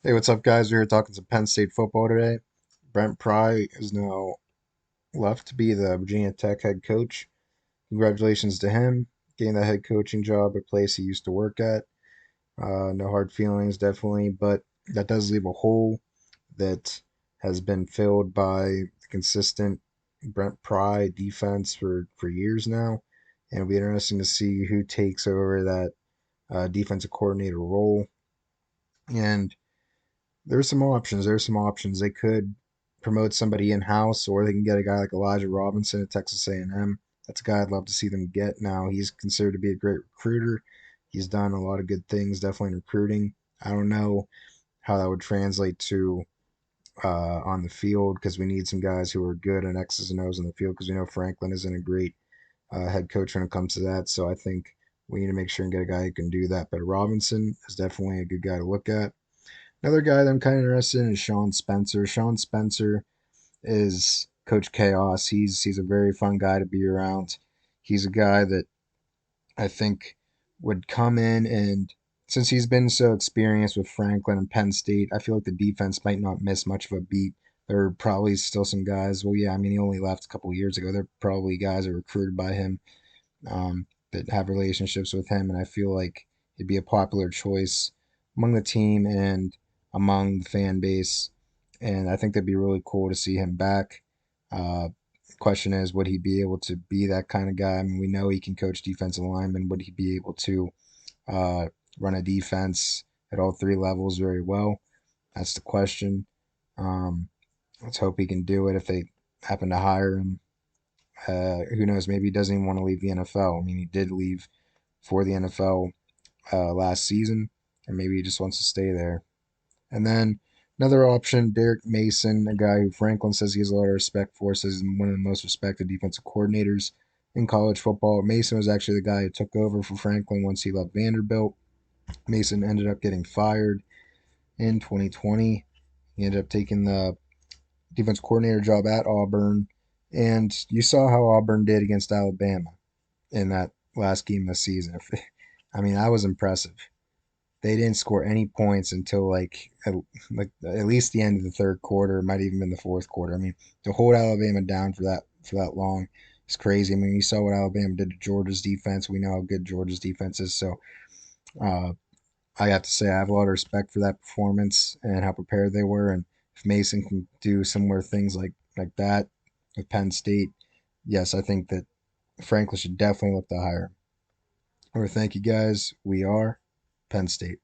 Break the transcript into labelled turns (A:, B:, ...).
A: Hey, what's up, guys? We're here talking some Penn State football today. Brent Pry is now left to be the Virginia Tech head coach. Congratulations to him getting that head coaching job at a place he used to work at. No hard feelings, definitely, but that does leave a hole that has been filled by the consistent Brent Pry defense for years now. And it'll be interesting to see who takes over that defensive coordinator role. And there's some options. There's some options. They could promote somebody in house, or they can get a guy like Elijah Robinson at Texas A&M. That's a guy I'd love to see them get. Now he's considered to be a great recruiter. He's done a lot of good things, definitely in recruiting. I don't know how that would translate to on the field because we need some guys who are good on X's and O's on the field because we know Franklin isn't a great head coach when it comes to that. So I think we need to make sure and get a guy who can do that. But Robinson is definitely a good guy to look at. Another guy that I'm kind of interested in is Sean Spencer. Sean Spencer is Coach Chaos. He's a very fun guy to be around. He's a guy that I think would come in, and since he's been so experienced with Franklin and Penn State, I feel like the defense might not miss much of a beat. There are probably still some guys. Well, yeah, I mean he only left a couple of years ago. There are probably guys that were recruited by him that have relationships with him, and I feel like he'd be a popular choice among the team and among the fan base. And I think that'd be really cool to see him back. Uh, Question is, would he be able to be that kind of guy? I mean, we know he can coach defensive linemen. Would he be able to uh, run a defense at all three levels very well? That's the question. Um, let's hope he can do it if they happen to hire him. Who knows? Maybe he doesn't even want to leave the NFL. I mean, he did leave for the NFL last season, and maybe he just wants to stay there. And then another option, Derek Mason, a guy who Franklin says he has a lot of respect for, says he's one of the most respected defensive coordinators in college football. Mason was actually the guy who took over for Franklin once he left Vanderbilt. Mason ended up getting fired in 2020. He ended up taking the defense coordinator job at Auburn. And you saw how Auburn did against Alabama in that last game this season. I mean, that was impressive. They didn't score any points until like at least the end of the third quarter, it might even been the fourth quarter. I mean, to hold Alabama down for that long is crazy. I mean, you saw what Alabama did to Georgia's defense. We know how good Georgia's defense is. So uh, I have to say I have a lot of respect for that performance and how prepared they were. And if Mason can do similar things like that with Penn State, yes, I think that Franklin should definitely look to hire him. Well, thank you guys. We are Penn State.